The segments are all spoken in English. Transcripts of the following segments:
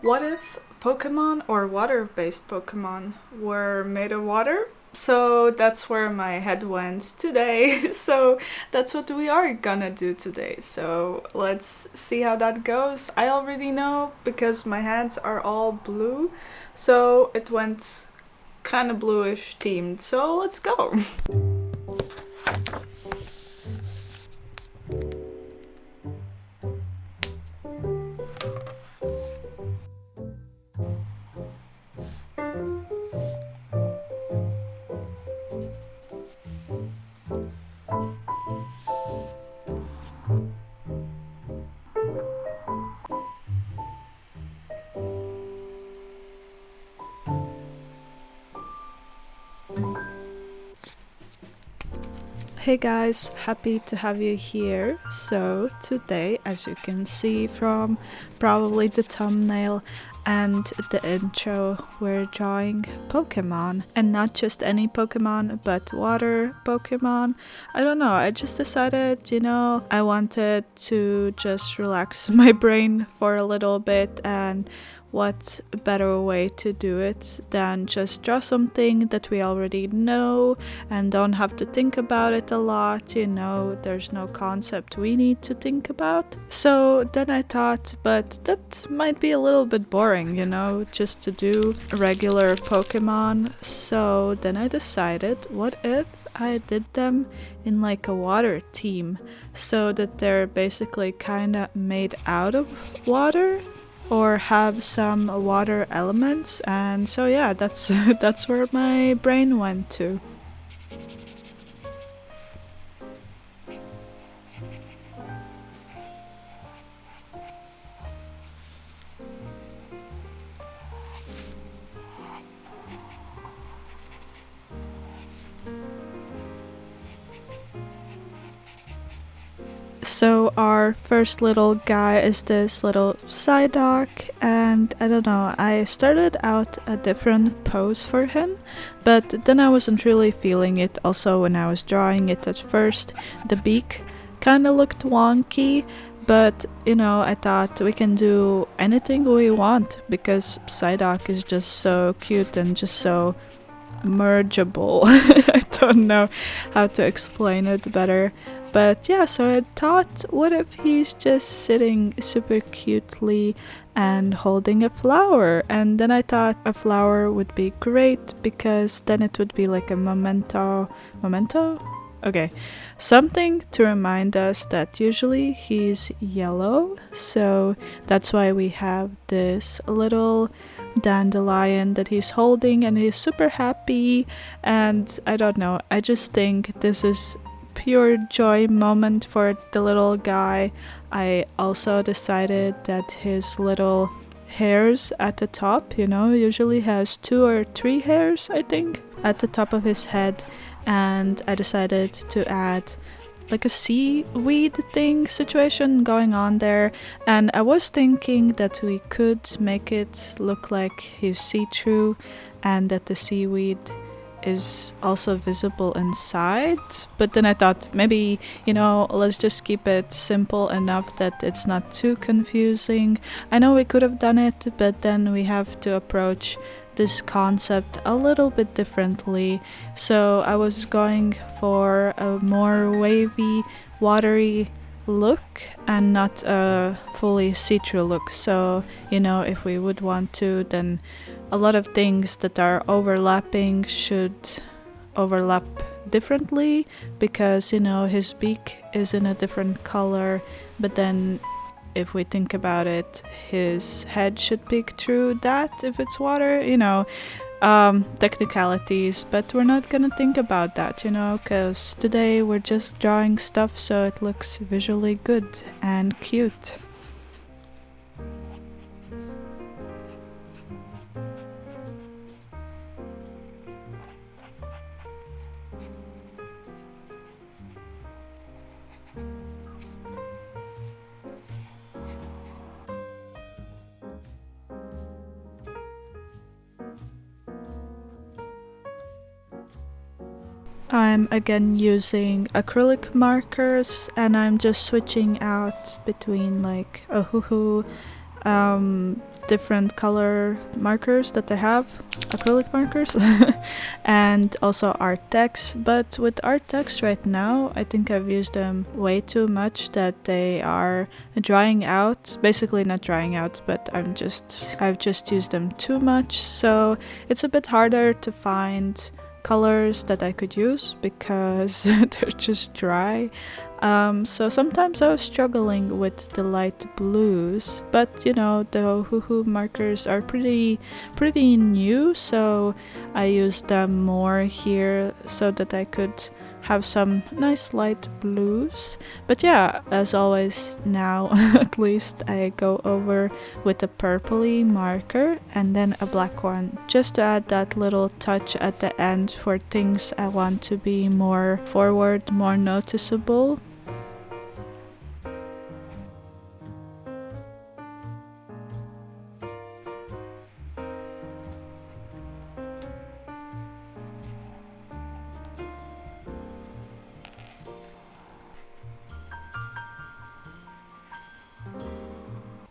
What if Pokemon or water-based Pokemon were made of water? So that's where my head went today. So that's what we are gonna do today. So let's see how that goes. I already know because my hands are all blue. So it went kind of bluish themed. So let's go. Hey guys, happy to have you here. So today, as you can see from probably the thumbnail and the intro, we're drawing Pokemon. And not just any Pokemon, but water Pokemon. I don't know, I just decided, I wanted to just relax my brain for a little bit, and what better way to do it than just draw something that we already know and don't have to think about it a lot, there's no concept we need to think about. So then I thought, but that might be a little bit boring, just to do regular Pokemon. So then I decided, what if I did them in like a water theme, so that they're basically kinda made out of water or have some water elements. And so yeah, that's that's where my brain went to. So our first little guy is this little Psyduck, and I don't know, I started out a different pose for him, but then I wasn't really feeling it. Also, when I was drawing it at first, the beak kind of looked wonky, but I thought we can do anything we want because Psyduck is just so cute and just so mergeable. I don't know how to explain it better. But yeah, so I thought, what if he's just sitting super cutely and holding a flower? And then I thought a flower would be great because then it would be like a memento? Okay, something to remind us that usually he's yellow. So that's why we have this little dandelion that he's holding and he's super happy. And I don't know, I just think this is pure joy moment for the little guy. I also decided that his little hairs at the top, usually has 2 or 3 hairs, I think, at the top of his head, and I decided to add like a seaweed thing situation going on there. And I was thinking that we could make it look like he's see-through and that the seaweed is also visible inside, but then I thought maybe let's just keep it simple enough that it's not too confusing. I know we could have done it, but then we have to approach this concept a little bit differently. So I was going for a more wavy, watery look and not a fully see-through look. So if we would want to, then a lot of things that are overlapping should overlap differently because his beak is in a different color, but then if we think about it, his head should peek through that if it's water, technicalities, but we're not gonna think about that, because today we're just drawing stuff so it looks visually good and cute. I'm again using acrylic markers, and I'm just switching out between like different color markers that they have, acrylic markers, and also Arrtx. But with Arrtx right now, I think I've used them way too much that they are drying out. Basically not drying out, but I've just used them too much, so it's a bit harder to find colors that I could use because they're just dry. So sometimes I was struggling with the light blues, but you know, the hoo markers are pretty new, so I used them more here so that I could have some nice light blues. But yeah, as always now, at least I go over with a purpley marker and then a black one, just to add that little touch at the end for things I want to be more forward, more noticeable.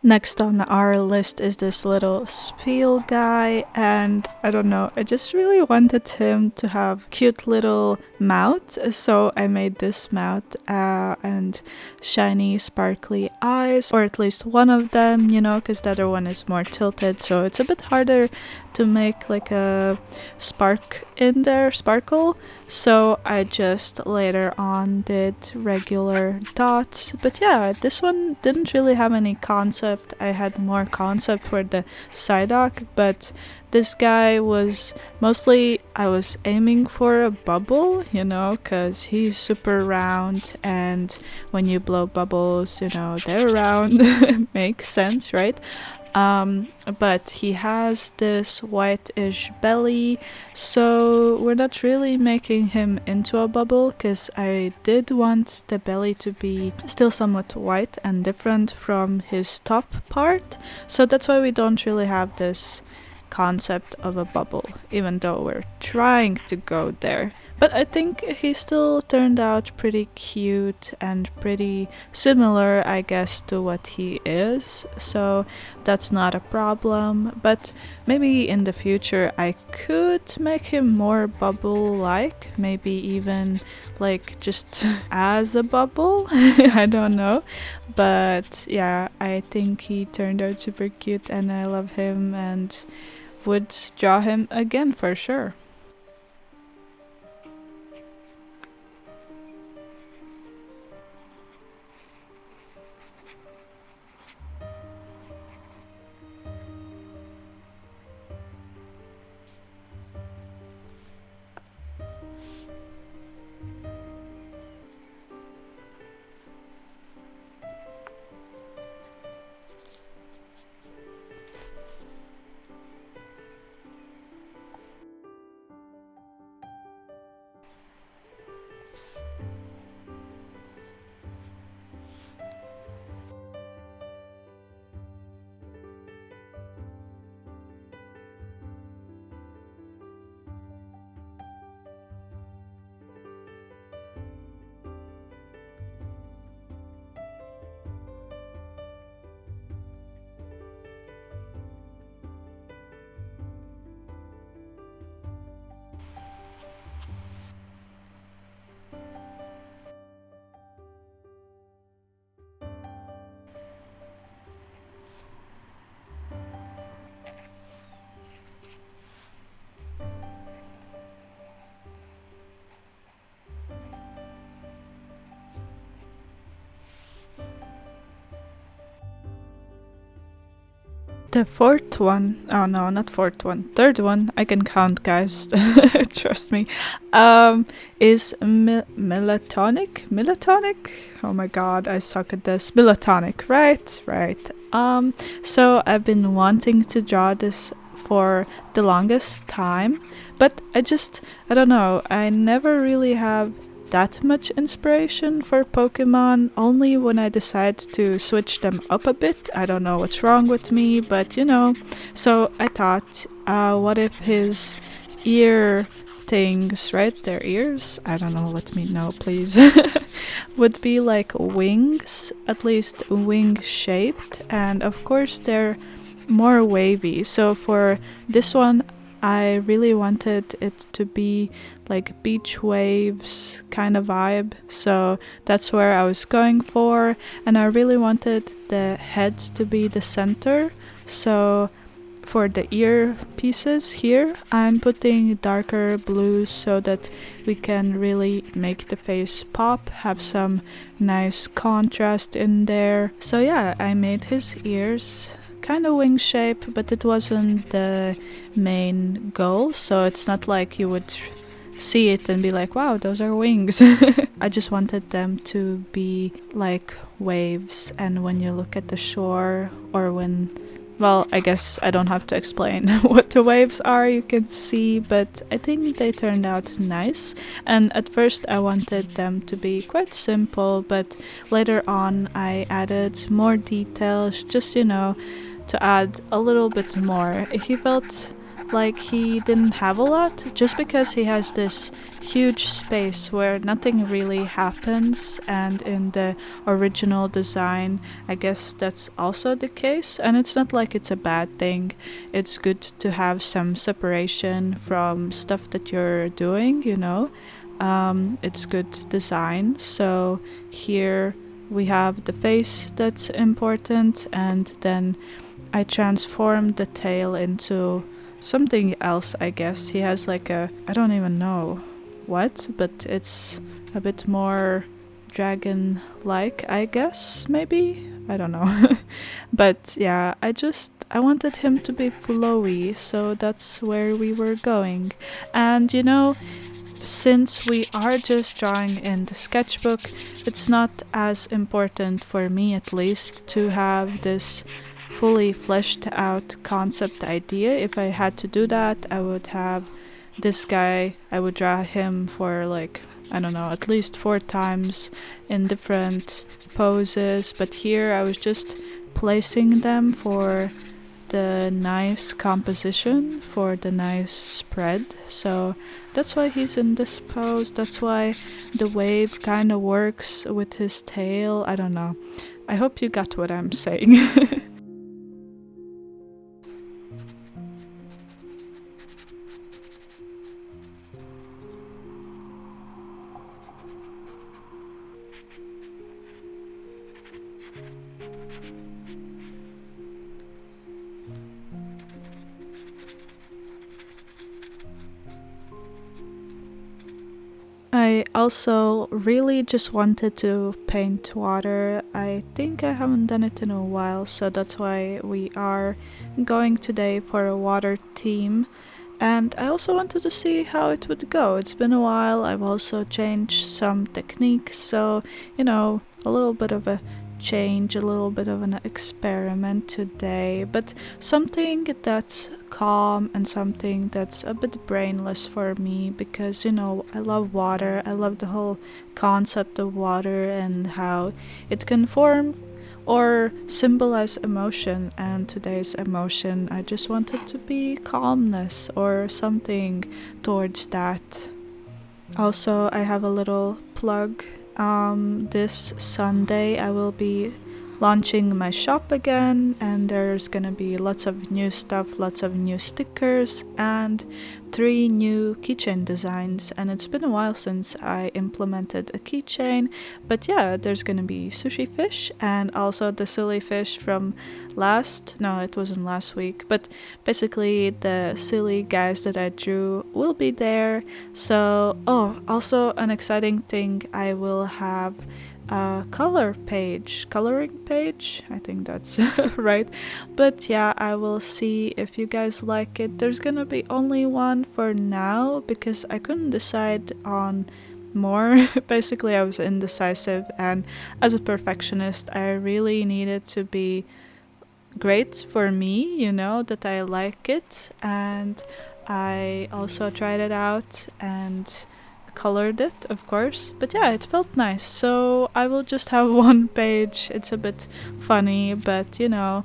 Next on our list is this little Spheal guy, and I don't know, I just really wanted him to have cute little mouth, so I made this mouth and shiny sparkly eyes, or at least one of them, you know, because the other one is more tilted, so it's a bit harder to make like a spark in there, sparkle. So I just later on did regular dots. But yeah, this one didn't really have any concept. I had more concept for the Psyduck, but this guy was mostly, I was aiming for a bubble, you know, because he's super round, and when you blow bubbles, you know, they're round. Makes sense, right? But he has this whitish belly, so we're not really making him into a bubble, because I did want the belly to be still somewhat white and different from his top part, so that's why we don't really have this concept of a bubble, even though we're trying to go there. But I think he still turned out pretty cute and pretty similar, I guess, to what he is, so that's not a problem. But maybe in the future I could make him more bubble-like, maybe even like just as a bubble. I don't know, but yeah, I think he turned out super cute and I love him and would draw him again for sure. The fourth one, oh no, not fourth one, third one, I can count, guys, trust me, is Milotic? Milotic? Oh my god, I suck at this. Milotic, right. So I've been wanting to draw this for the longest time, but I don't know, I never really have that much inspiration for Pokemon, only when I decide to switch them up a bit. I don't know what's wrong with me, but you know. So I thought, what if his ear things, right? Their ears? I don't know, let me know, please. Would be like wings, at least wing shaped, and of course they're more wavy. So for this one, I really wanted it to be like beach waves kind of vibe. So that's where I was going for. And I really wanted the head to be the center. So for the ear pieces here, I'm putting darker blues so that we can really make the face pop, have some nice contrast in there. So yeah, I made his ears kind of wing shape, but it wasn't the main goal, so it's not like you would see it and be like, wow, those are wings. I just wanted them to be like waves, and when you look at the shore, or when, well, I guess I don't have to explain what the waves are, you can see, but I think they turned out nice. And at first I wanted them to be quite simple, but later on I added more details, just, you know, to add a little bit more. He felt like he didn't have a lot, just because he has this huge space where nothing really happens, and in the original design I guess that's also the case. And it's not like it's a bad thing, it's good to have some separation from stuff that you're doing, you know. It's good design. So here we have the face that's important, and then I transformed the tail into something else, I guess. He has like a, I don't even know what, but it's a bit more dragon-like, I guess, maybe? I don't know. But yeah, I wanted him to be flowy, so that's where we were going. And you know, since we are just drawing in the sketchbook, it's not as important, for me at least, to have this fully fleshed out concept idea. If I had to do that, I would have this guy, I would draw him for like, I don't know, at least 4 times in different poses. But here I was just placing them for the nice composition, for the nice spread. So that's why he's in this pose, that's why the wave kind of works with his tail. I don't know. I hope you got what I'm saying. I also really just wanted to paint water. I think I haven't done it in a while, so that's why we are going today for a water theme. And I also wanted to see how it would go. It's been a while. I've also changed some techniques, so, you know, a little bit of a change, a little bit of an experiment today, but something that's calm and something that's a bit brainless for me, because, you know, I love water. I love the whole concept of water and how it can form or symbolize emotion, and today's emotion, I just wanted to be calmness or something towards that. Also, I have a little plug. This Sunday I will be launching my shop again, and there's gonna be lots of new stuff, lots of new stickers, and 3 new keychain designs. And it's been a while since I implemented a keychain, but yeah, there's gonna be sushi fish and also the silly fish from it wasn't last week, but basically the silly guys that I drew will be there. So, also an exciting thing, I will have a coloring page, I think that's right. But yeah, I will see if you guys like it. There's gonna be only one for now because I couldn't decide on more. Basically, I was indecisive, and as a perfectionist, I really needed to be great for me, you know, that I like it. And I also tried it out and colored it, of course, but yeah, it felt nice. So I will just have one page. It's a bit funny, but you know,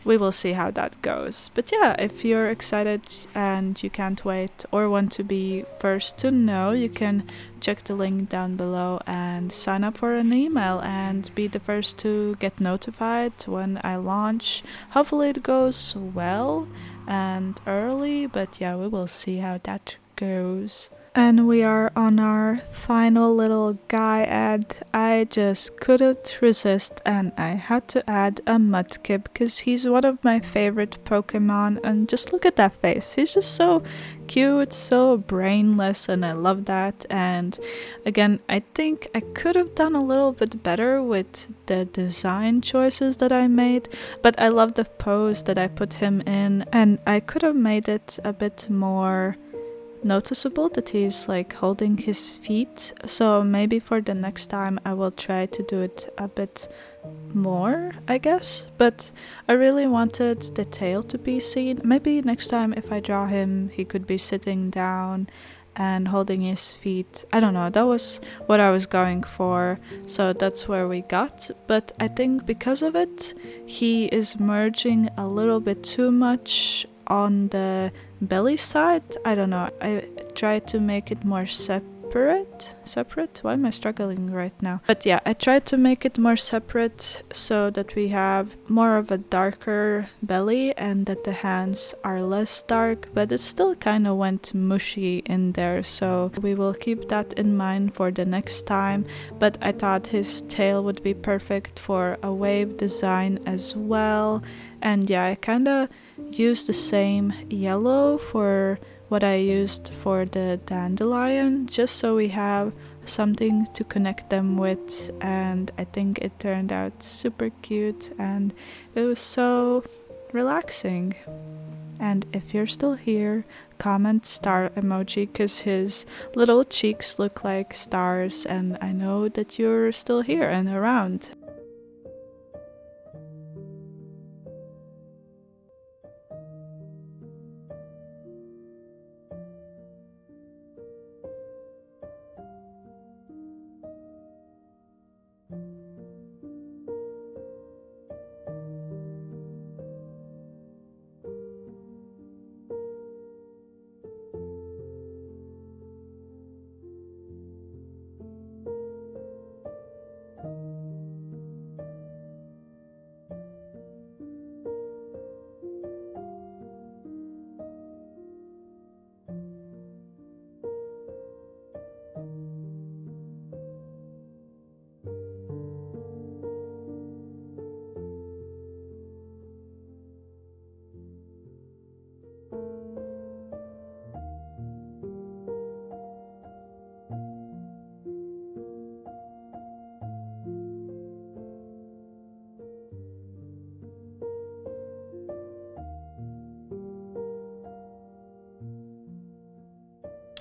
we will see how that goes. But yeah, if you're excited and you can't wait or want to be first to know, you can check the link down below and sign up for an email and be the first to get notified when I launch. Hopefully it goes well and early, but yeah, we will see how that goes. And we are on our final little guy ad. I just couldn't resist and I had to add a Mudkip because he's one of my favorite Pokemon, and just look at that face. He's just so cute, so brainless, and I love that. And again, I think I could have done a little bit better with the design choices that I made, but I love the pose that I put him in, and I could have made it a bit more noticeable that he's like holding his feet. So maybe for the next time I will try to do it a bit more, I guess. But I really wanted the tail to be seen. Maybe next time if I draw him, he could be sitting down and holding his feet. I don't know, that was what I was going for, so that's where we got. But I think because of it, he is merging a little bit too much on the belly side. I don't know, I tried to make it more separate. Why am I struggling right now? But yeah, I tried to make it more separate so that we have more of a darker belly and that the hands are less dark, but it still kind of went mushy in there, so we will keep that in mind for the next time. But I thought his tail would be perfect for a wave design as well. And yeah, I kind of used the same yellow for what I used for the dandelion, just so we have something to connect them with, and I think it turned out super cute and it was so relaxing. And if you're still here, comment star emoji because his little cheeks look like stars, and I know that you're still here and around.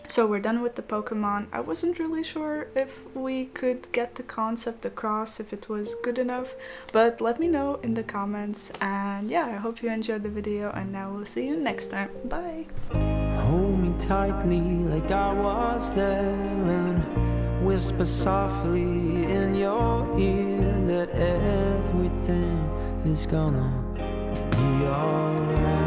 So we're done with the Pokemon. I wasn't really sure if we could get the concept across, if it was good enough, but let me know in the comments. And yeah, I hope you enjoyed the video, and now we'll see you next time. Bye! Hold me tightly like I was there, and whisper softly in your ear that everything is gonna be alright.